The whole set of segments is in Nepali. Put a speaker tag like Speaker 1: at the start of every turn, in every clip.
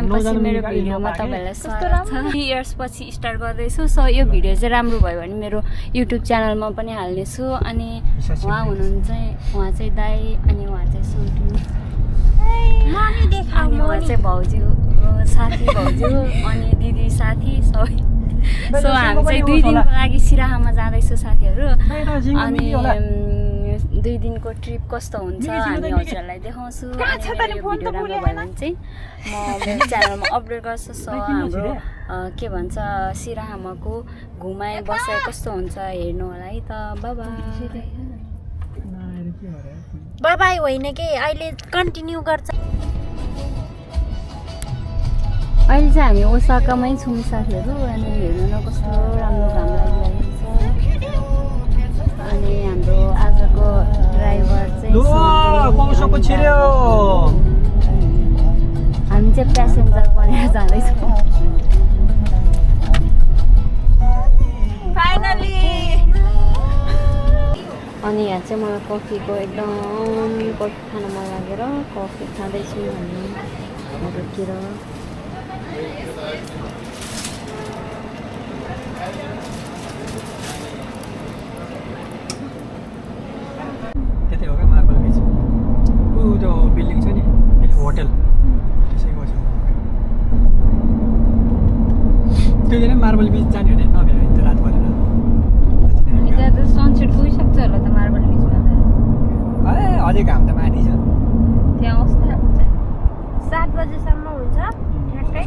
Speaker 1: टाइमपछि मेरो भिडियोमा तपाईँलाई स्वागत छ। 3 इयर्स पछि स्टार्ट गर्दैछु। सो यो भिडियो चाहिँ राम्रो भयो भने मेरो युट्युब च्यानलमा पनि हाल्नेछु। अनि उहाँ हुनुहुन्छ उहाँ चाहिँ दाइ अनि उहाँ चाहिँ सोल्टु अनि उहाँ चाहिँ भाउजू साथी भाउजू अनि दिदी साथी सबै। सो हामी चाहिँ 2 दिनको लागि सिराहामा जाँदैछौँ साथीहरू। अनि 2 दिनको ट्रिप कस्तो हुन्छ हामी हजुरहरूलाई देखाउँछु। अनि मेरो यो भिडियो राम्रो भयो भने चाहिँ म मेरो च्यानलमा अपलोड गर्छु। सो हाम्रो के भन्छ सिराहामाको घुमाइ बसाइ कस्तो हुन्छ हेर्नु होला है त।
Speaker 2: बाई बाई होइन कि अहिले कन्टिन्यू गर्छ।
Speaker 1: अहिले चाहिँ हामी ओसाकामै छौँ साथीहरू। अनि हेर्नु न कस्तो राम्रो घाम लागिरहेको छ। अनि हाम्रो आजको ड्राइभर चाहिँ हामी चाहिँ प्यासेन्जर बनेर जाँदैछौँ
Speaker 2: फाइनली।
Speaker 1: अनि यहाँ चाहिँ मलाई कफीको एकदम कफी खान मन लागेर कफी खाँदैछु भने रोकेर।
Speaker 3: त्यतै हो क्या मार्बल बिच ऊ त्यो बिल्डिङ छ नि होटल त्यसैको छ त्यो चाहिँ मार्बल बिच जाने भने नभ्यायो त रात परेर।
Speaker 1: अनि त्यहाँ त सनसेट गइसक्छ होला त मार्बल बिचमा त।
Speaker 3: अझै घाम त माथि छ
Speaker 1: त्यहाँ अवस्था हुन्छ
Speaker 2: 7 बजेसम्म हुन्छ ठ्याक्कै।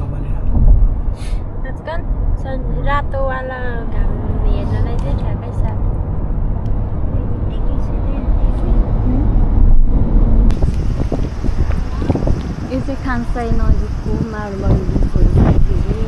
Speaker 2: आजकल रातोवाला घाम हेर्नलाई चाहिँ ठ्याक्कै 7।
Speaker 1: यो चाहिँ खानसाई नजिकको मार्बल बिचहरू साथीहरू।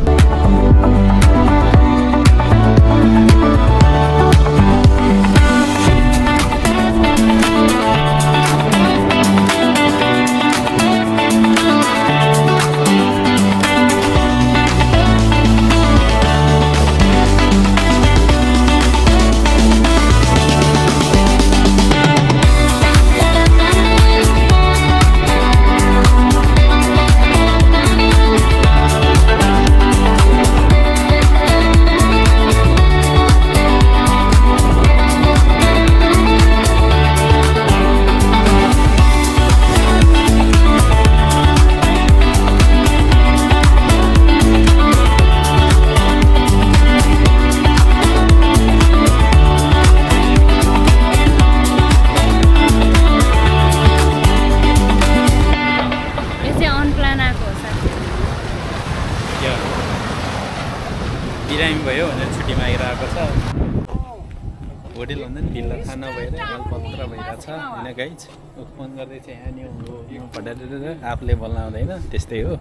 Speaker 4: बिरामी भयो भनेर छुट्टी मागिरहेको छ। होटेल भन्दा नि ढिलो खाना भएर अलपत्र भइरहेछ होइन गाइज। फोन गर्दै चाहिँ यहाँ नि फटाएर आफूले बोल्न आउँदैन त्यस्तै हो।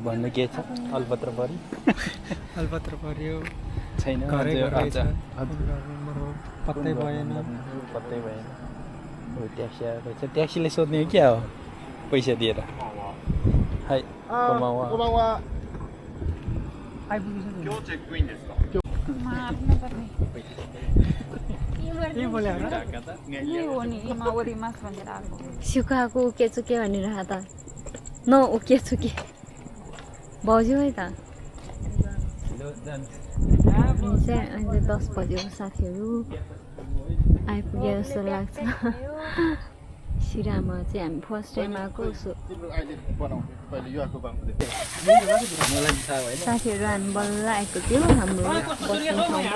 Speaker 4: भन्नु के छ अलपत्र पऱ्यो
Speaker 3: अलपत्र पर्यो
Speaker 4: छैन
Speaker 3: पत्तै भएन
Speaker 4: पत्तै भएन। ट्याक्सी आएको छ ट्याक्सीले सोध्ने हो क्या हो पैसा दिएर। हाई
Speaker 1: सुकाएको उकेछु के भनिरह त न उकेछु के भाउजू है त। चाहिँ अहिले 10 बज्यो साथीहरू आइपुगे जस्तो लाग्छ। सिराहामा चाहिँ हामी फर्स्ट टाइम आएको। साथीहरू हामी बल्ल आएको थियो हाम्रो बस्ने ठाउँमा।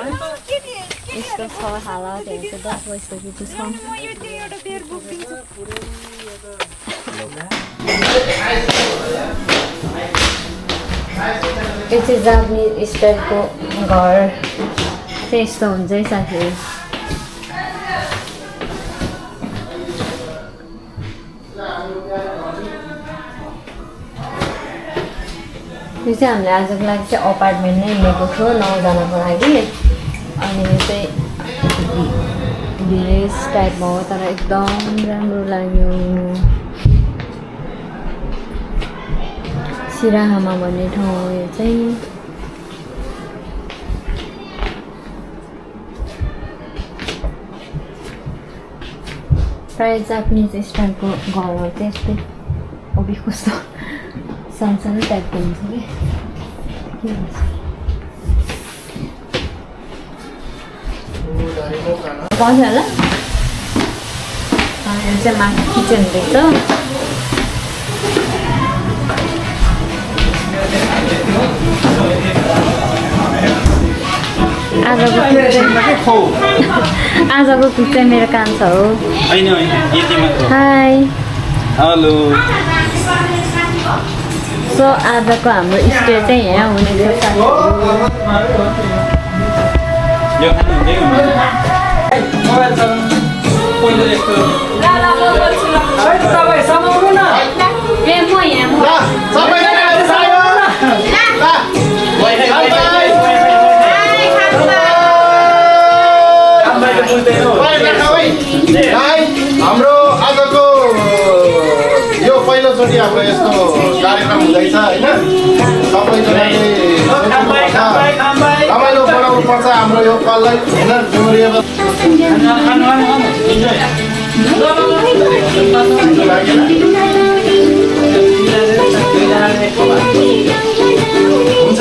Speaker 1: यस्तो छ हालत हेर्नु चाहिँ 10 बजिसकेको छ। यो चाहिँ जापानिज स्टाइलको घर चाहिँ यस्तो हुन्छ है साथीहरू। यो चाहिँ हामीले आजको लागि चाहिँ अपार्टमेन्ट नै लिएको थियो 9 जनाको लागि। अनि यो चाहिँ भिलेज टाइपमा हो तर एकदम राम्रो लाग्यो। सिराहामा भन्ने ठाउँ हो यो चाहिँ। प्रायः जापानिज स्टाइलको घरहरू चाहिँ यस्तै अबि कस्तो सानो टाइपको हुन्छ कि के भन्छ पाउँछ होला यो चाहिँ माथि किचन रहेछ आजको कुक चाहिँ मेरो कान्छा हो हाई
Speaker 4: हेलो
Speaker 1: सो आजको हाम्रो स्टे चाहिँ यहाँ हुने
Speaker 5: हाम्रो आजको यो पहिलोचोटि हाम्रो यस्तो कार्यक्रम हुँदैछ होइन सबैजनाले रमाइलो बनाउनु पर्छ हाम्रो यो कललाई होइन मेमोरेबल हुन्छ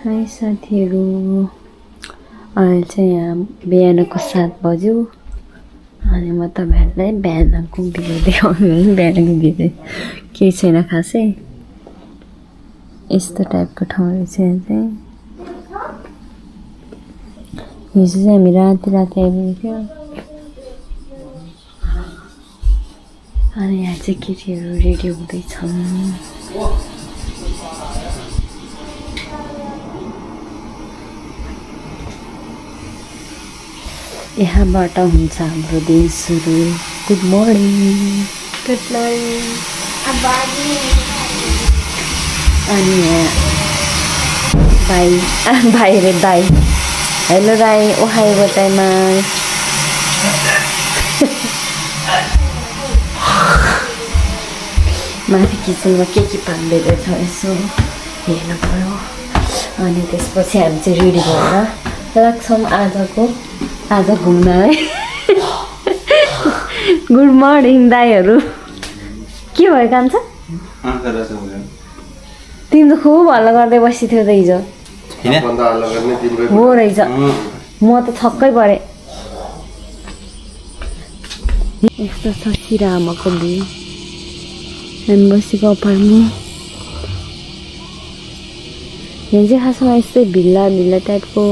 Speaker 1: हाई साथीहरू अहिले चाहिँ यहाँ बिहानको 7 बज्यो अनि म तपाईँहरूलाई बिहानको भिडियो देखाउनु बिहानको भिडियो केही छैन खासै यस्तो टाइपको ठाउँ रहेछ यहाँ चाहिँ हिजो चाहिँ हामी राति आइपुगेको थियो अनि यहाँ चाहिँ केटीहरू रेडी हुँदैछन् यहाँबाट हुन्छ हाम्रो दिन सुरु गुड मर्निङ अनि यहाँ भाइ रे दाई हेलो दाई ओहायो गोटाइमा माथि किचनमा के पाक्दै रहेछ यसो हेर्नु पऱ्यो अनि त्यसपछि हामी चाहिँ रेडी भएर लाग्छौँ आज घुम्न है गुड मर्निङ दाईहरू के भयो कान्छ तिम्रो खुब हल्ला गर्दै बसिथ्यौ त हिजो हो रहेछ म त छक्कै परेँ यस्तो छ सिरामाको भ्यू हामी बसेको अपार्टमा यहाँ चाहिँ खासमा यस्तै भिल्ला टाइपको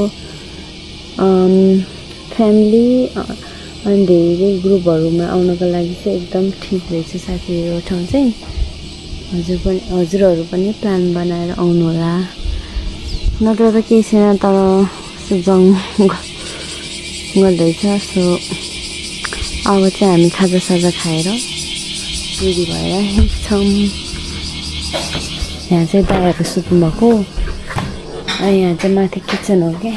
Speaker 1: फ्यामिली अनि धेरै ग्रुपहरूमा आउनको लागि चाहिँ एकदम ठिक रहेछ साथीहरू ठाउँ चाहिँ हजुरहरू पनि प्लान बनाएर आउनु होला नत्र त केही छैन तर जङ गर्दैछ सो अब चाहिँ हामी खाजासाजा खाएर रेडी भएर छौँ यहाँ चाहिँ दाईहरू सुत्नु भएको अनि यहाँ चाहिँ माथि किचन हो क्या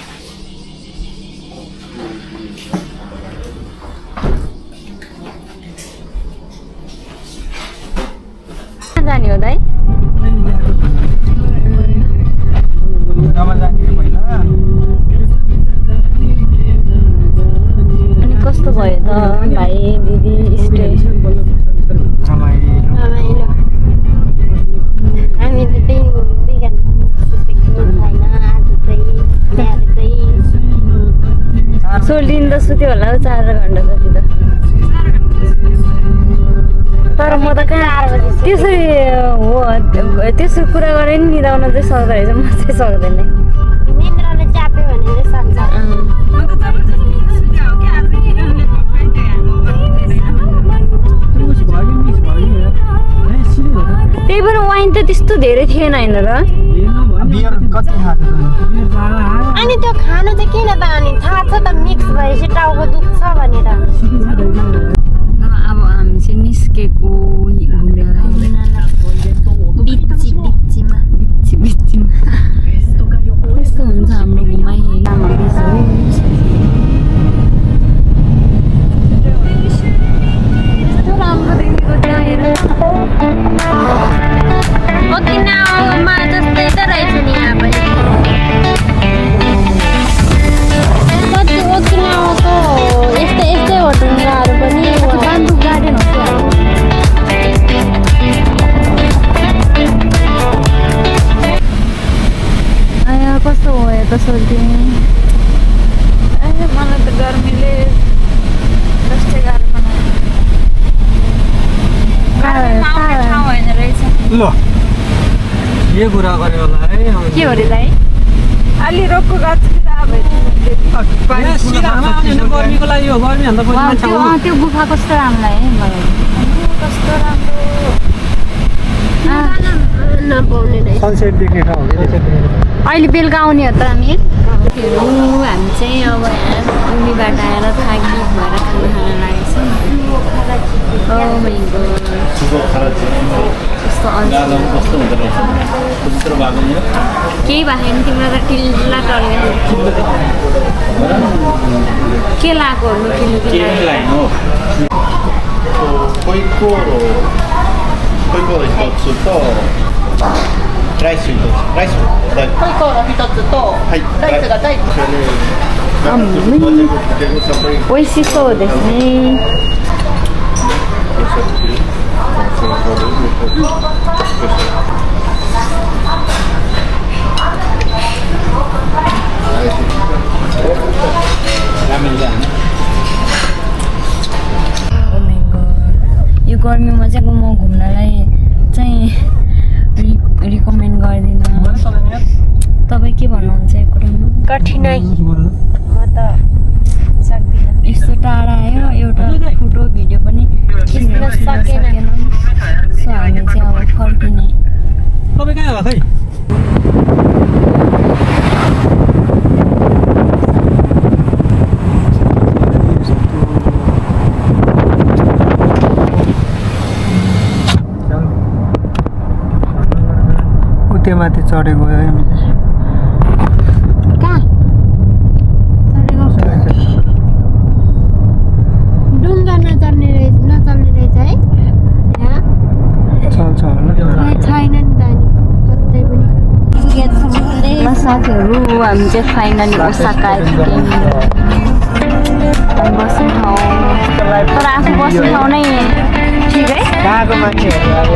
Speaker 1: जाने हो दाइ अनि कस्तो भयो त भाइ दिदी स्टे
Speaker 2: हामी त त्यही सुतेको छैन आज चाहिँ
Speaker 1: सोल्टिन त सुत्यो होला हौ 4 घन्टा जति त तर म त कहाँ त्यसरी हो त्यसरी कुरा गरेर नि निदाउन चाहिँ सक्दो रहेछ म चाहिँ सक्दैन
Speaker 2: निन्द्राले चाप्यो भने चाहिँ सक्छ
Speaker 1: त्यही भएर वाइन त त्यस्तो धेरै थिएन होइन र
Speaker 3: बियर कति खाएको त
Speaker 2: अनि त्यो खानु चाहिँ किन त अनि थाहा छ त मिक्स भएपछि टाउको दुख्छ भनेर
Speaker 1: अब हामी चाहिँ निस्केको घुमेर बिच्चीमा कस्तो हुन्छ हाम्रो घुमाइ लामा बिच हो कस्तो राम्रो देखेको त्यहाँ हेर ओकिनावामा जस्तै त रहेछ नि यहाँ पनि कति ओकिनावाको यस्तै होटलहरू पनि बाम्बु गार्डन हो क्या कस्तो हो यो त सोच्थेँ मलाई त गर्मीले कस्तै गाह्रो बनायो ठाउँ होइन रहेछ
Speaker 3: ल यो कुरा गरे होला है
Speaker 1: के हो रे दाइ अलि रोगको गाछ
Speaker 3: गर्मीको लागि हो गर्मी भन्दा पहिला
Speaker 1: त्यो गुफा कस्तो राम्रो लाग्यो मलाई कस्तो राम्रो
Speaker 2: नपाउने रहेछ
Speaker 3: सनसेट देख्ने ठाउँ हो
Speaker 1: अहिले बेलुका आउने हो त हामी चाहिँ अब उनीबाट आएर थाकी भएर खाना खान लागेको छ केही भएन तिम्रो त टिल्ला टल्ने के लगाएको हो ओइसिसोですねयो गर्मीमा चाहिँ म घुम्नलाई चाहिँ रिकमेन्ड गर्दिनँ तपाईँ के भन्नुहुन्छ यो कुरामा
Speaker 2: कठिनाइ म त सक्दिनँ
Speaker 1: यस्तो टाढा आयो एउटा फोटो भिडियो पनि खिच्न सकेन सो हामी चाहिँ अब फर्किने
Speaker 3: तपाईँ कहाँ होला खै त्यो माथि चढेको है हामी
Speaker 1: कहाँ
Speaker 2: डुङ्गा नचल्ने रहेछ है यहाँ
Speaker 3: चल्छ होला
Speaker 2: छैन नि त नि कतै पनि
Speaker 1: ल साथीहरू हामी चाहिँ फाइनली ओसाका आइपुग्यौँ बस्ने ठाउँ तर आफू बस्ने ठाउँ नै ठिक है
Speaker 3: कहाँको मान्छेहरू अब